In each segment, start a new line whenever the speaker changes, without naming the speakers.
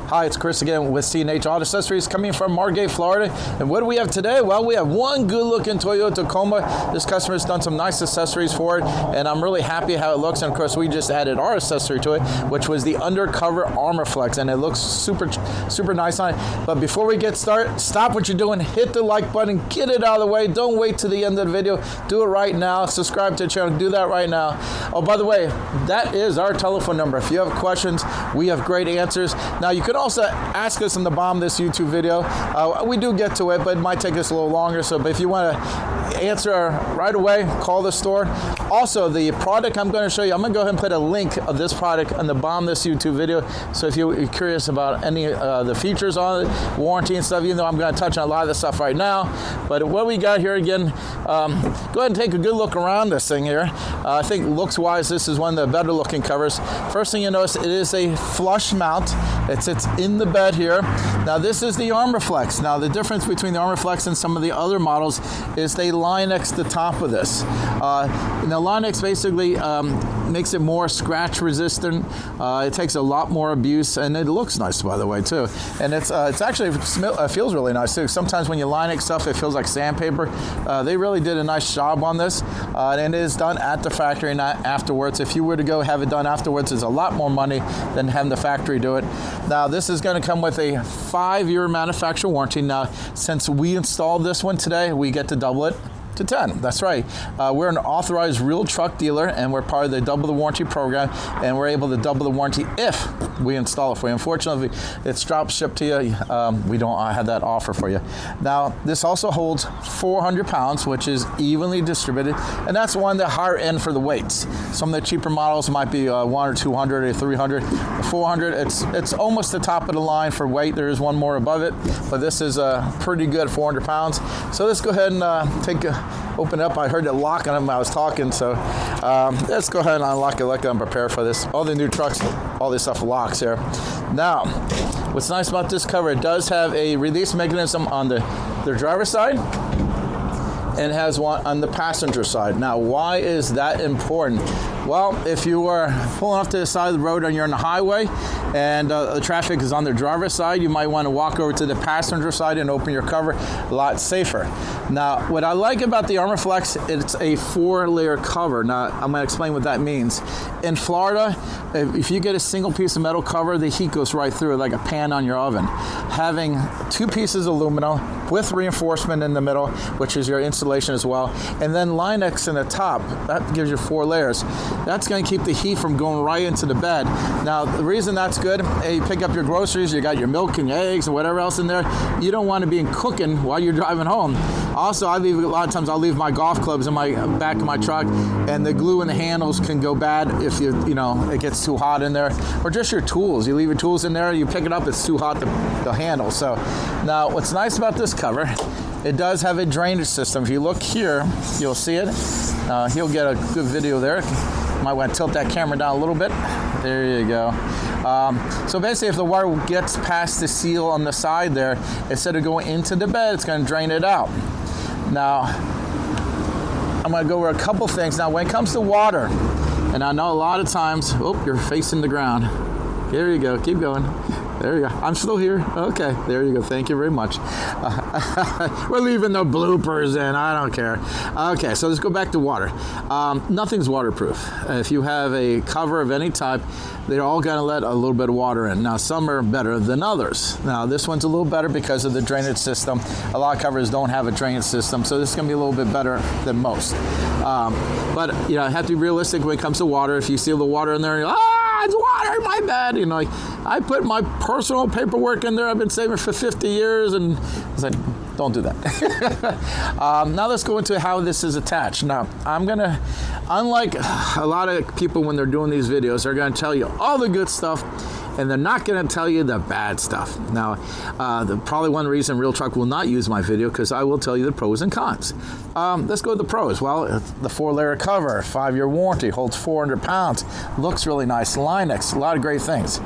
Hi, it's Chris again with C&H Auto Accessories coming from Margate, Florida. And what do we have today? Well, we have one good-looking Toyota Tacoma. This customer's done some nice accessories for it, and I'm really happy how it looks. And of course, we just added our accessory to it, which was the Undercover Armor Flex, and it looks super nice on it. But before we get started, stop what you're doing, hit the like button, get it out of the way. Don't wait to the end of the video. Do it right now. Subscribe to the channel. Do that right now. Oh, by the way, that is our telephone number. If you have questions, we have great answers. Now, you could also ask us in the bottom of this YouTube video. We do get to it, but it might take us a little longer. But if you want to answer right away, call the store. Also, the product I'm going to show you, I'm going to go ahead and put a link of this product on the bottom of this YouTube video. So if you're curious about any of the features on it, warranty and stuff, even though I'm going to touch on a lot of this stuff right now. But what we got here again, go ahead and take a good look around this thing here. I think looks-wise, this is one of the better looking covers. First thing you notice, it is a flush mount. It sits in the bed here. Now this is the Armor Flex. Now the difference between the Armor Flex and some of the other models is they Line-X the top of this. Now Line-X basically makes it more scratch resistant. It takes a lot more abuse, and it looks nice, by the way, too. And it's actually feels really nice too. Sometimes when you Line-X stuff, it feels like sandpaper. They really did a nice job on this, and it is done at the factory, not afterwards. If you were to go have it done afterwards, it's a lot more money than having the factory do it. Now this is going to come with a 5-year manufacturer warranty. Now since we installed this one today, we get to double it to 10. That's right. We're an authorized real truck dealer, and we're part of the double the warranty program, and we're able to double the warranty if we install it for you. Unfortunately, it's drop shipped to you. We don't have that offer for you. Now, this also holds 400 pounds, which is evenly distributed, and that's one of the higher end for the weights. Some of the cheaper models might be 1 or 200 or 300. 400, it's almost the top of the line for weight. There is one more above it, but this is pretty good, 400 pounds. So let's go ahead and open it up. I heard it lock on them while I was talking, so let's go ahead and unlock it. Like I'm prepared for this. All the new trucks, all this stuff locks here. Now, what's nice about this cover, it does have a release mechanism on the driver's side, and it has one on the passenger side. Now, why is that important? Well, if you are pulling off to the side of the road and you're on the highway and the traffic is on the driver's side, you might want to walk over to the passenger side and open your cover. A lot safer. Now, what I like about the Armor Flex, it's a 4-layer cover. Now, I'm going to explain what that means. In Florida, if you get a single piece of metal cover, the heat goes right through it like a pan on your oven. Having 2 pieces of aluminum with reinforcement in the middle, which is your insulation as well, and then Line-X in the top, that gives you 4 layers. That's going to keep the heat from going right into the bed. Now, the reason that's good, you pick up your groceries, you got your milk and your eggs and whatever else in there. You don't want to be cooking while you're driving home. Also, a lot of times I'll leave my golf clubs in my back of my truck, and the glue in the handles can go bad if it gets too hot in there. Or just your tools. You leave your tools in there, you pick it up, it's too hot to handle. So now what's nice about this cover, it does have a drainage system. If you look here, you'll see it. He'll get a good video there. Might want to tilt that camera down a little bit. There you go. So basically, if the water gets past the seal on the side there, instead of going into the bed, it's going to drain it out. Now, I'm going to go over a couple things. Now, when it comes to water, and I know a lot of times, you're facing the ground. There you go. Keep going. There you go. I'm still here. Okay. There you go. Thank you very much. We're leaving the bloopers in. I don't care. Okay. So let's go back to water. Nothing's waterproof. If you have a cover of any type, they're all going to let a little bit of water in. Now, some are better than others. Now, this one's a little better because of the drainage system. A lot of covers don't have a drainage system, so this is going to be a little bit better than most. But, I have to be realistic when it comes to water. If you see the water in there, you're it's water in my bed. I put my personal paperwork in there. I've been saving for 50 years, and it's like, don't do that. Now let's go into how this is attached. Now, I'm going to, unlike a lot of people when they're doing these videos, they're going to tell you all the good stuff, and they're not going to tell you the bad stuff. Now, probably one reason Real Truck will not use my video, because I will tell you the pros and cons. Let's go to the pros. Well, the 4-layer cover, 5-year warranty, holds 400 pounds, looks really nice, Line-X, a lot of great things.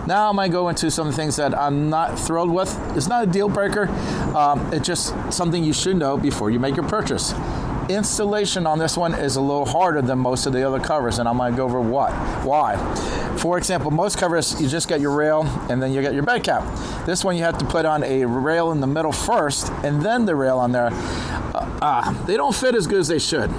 Now I'm going to go into some things that I'm not thrilled with. It's not a deal breaker. It's just something you should know before you make your purchase. Installation on this one is a little harder than most of the other covers, and I'm going to go over why. For example, most covers, you just get your rail and then you get your bed cap. This one you have to put on a rail in the middle first and then the rail on there. They don't fit as good as they should.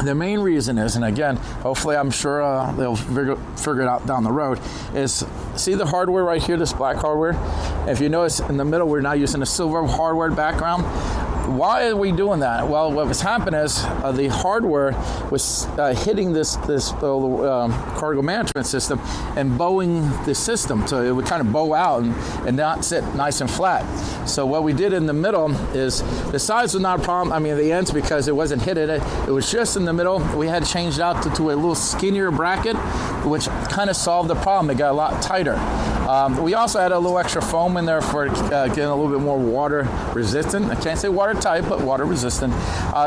The main reason is, and again, hopefully I'm sure they'll figure it out down the road, is see the hardware right here, this black hardware? If you notice in the middle, we're now using a silver hardware background. Why are we doing that? Well, what was happening is the hardware was hitting this cargo management system and bowing the system. So it would kind of bow out and not sit nice and flat. So what we did in the middle is the size was not a problem. I mean, the ends, because it wasn't hitting it. It was just in the middle. We had changed out to a little skinnier bracket, which kind of solved the problem. It got a lot tighter. We also had a little extra foam in there for getting a little bit more water resistant. I can't say watertight, but water resistant.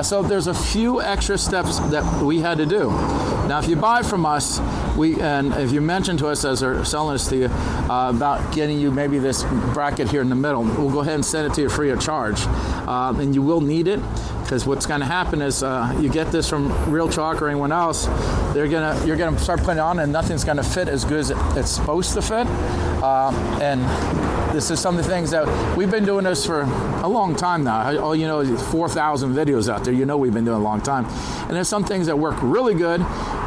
So there's a few extra steps that we had to do. Now, if you buy from us, and if you mention to us as they're selling this to you about getting you maybe this bracket here in the middle, we'll go ahead and send it to you free of charge. And you will need it, because what's going to happen is you get this from Real Chalk or anyone else, you're gonna start putting it on and nothing's going to fit as good as it's supposed to fit. And this is some of the things that we've been doing this for a long time now. All you know is 4,000 videos out there. You know we've been doing it a long time. And there's some things that work really good,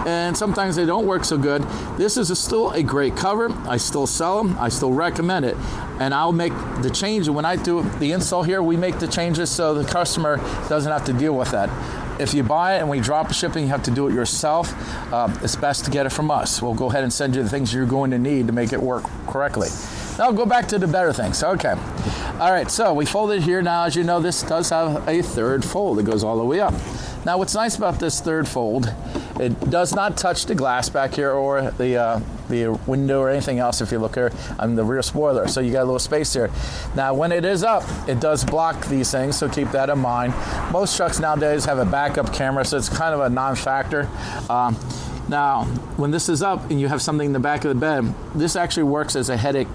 and sometimes they don't work so good. This is still a great cover. I still sell them. I still recommend it. And I'll make the change. When I do the install here, we make the changes so the customer doesn't have to deal with that. If you buy it and we drop shipping, you have to do it yourself. It's best to get it from us. We'll go ahead and send you the things you're going to need to make it work correctly. Now I'll go back to the better things. Okay. All right, so we folded here. Now, as you know, this does have a third fold. It goes all the way up. Now, what's nice about this third fold, it does not touch the glass back here or the window or anything else. If you look here on the rear spoiler, so you got a little space here. Now, when it is up, it does block these things, so keep that in mind. Most trucks nowadays have a backup camera, so it's kind of a non-factor. Now, when this is up and you have something in the back of the bed, this actually works as a headache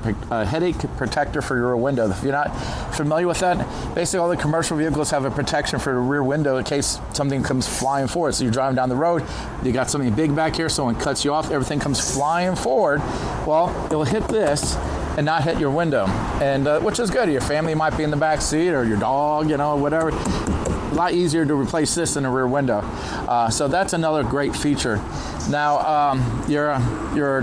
protector for your rear window. If you're not familiar with that, basically all the commercial vehicles have a protection for the rear window in case something comes flying forward. So you're driving down the road, you got something big back here, someone cuts you off, everything comes flying forward. Well, it'll hit this and not hit your window, and which is good. Your family might be in the back seat, or your dog, whatever. A lot easier to replace this in a rear window. So that's another great feature. Now, your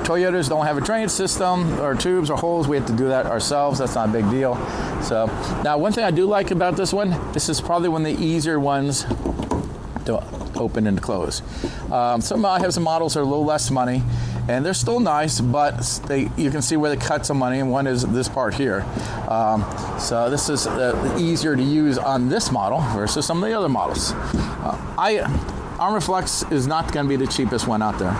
Toyotas don't have a drainage system or tubes or holes. We have to do that ourselves. That's not a big deal. So now, one thing I do like about this one, this is probably one of the easier ones to open and close. I have some models that are a little less money, and they're still nice, but you can see where they cut some money, and one is this part here. So this is easier to use on this model versus some of the other models. ArmorFlex is not going to be the cheapest one out there,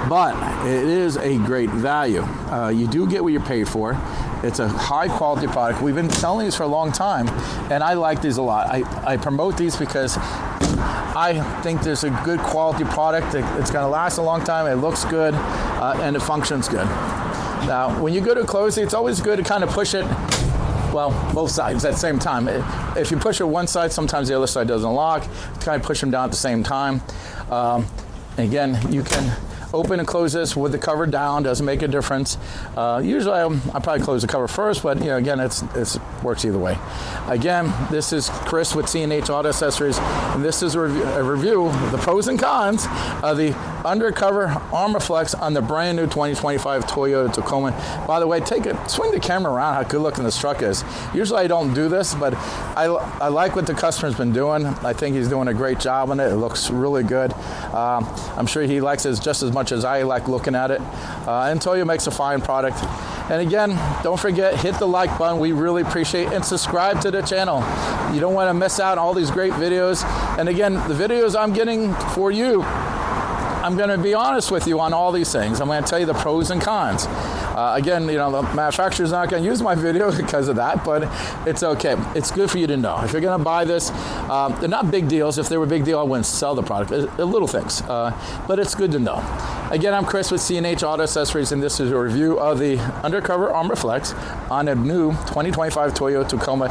but it is a great value. You do get what you paid for. It's a high quality product. We've been selling these for a long time, and I like these a lot. I promote these because I think there's a good quality product. It's going to last a long time. It looks good, and it functions good. Now, when you go to close it, it's always good to kind of push it, well, both sides at the same time. If you push it one side, sometimes the other side doesn't lock. Kind of push them down at the same time. Again, you can open and close this with the cover down. Doesn't make a difference. Usually I probably close the cover first, but again, it works either way. Again, this is Chris with C&H Auto Accessories, and this is a review of the pros and cons of the Undercover ArmorFlex on the brand new 2025 Toyota Tacoma. By the way, swing the camera around how good looking this truck is. Usually I don't do this, but I like what the customer's been doing. I think he's doing a great job on it. It looks really good. I'm sure he likes it just as much as I like looking at it. And Toyo makes a fine product. And again, don't forget, hit the like button. We really appreciate it. And subscribe to the channel. You don't want to miss out on all these great videos. And again, the videos I'm getting for you, I'm going to be honest with you on all these things. I'm going to tell you the pros and cons. Again, the manufacturer's not going to use my video because of that, but it's okay. It's good for you to know. If you're going to buy this, they're not big deals. If they were a big deal, I wouldn't sell the product. Little things, but it's good to know. Again, I'm Chris with C&H Auto Accessories, and this is a review of the Undercover ArmorFlex on a new 2025 Toyota Tacoma.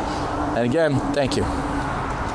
And again, thank you.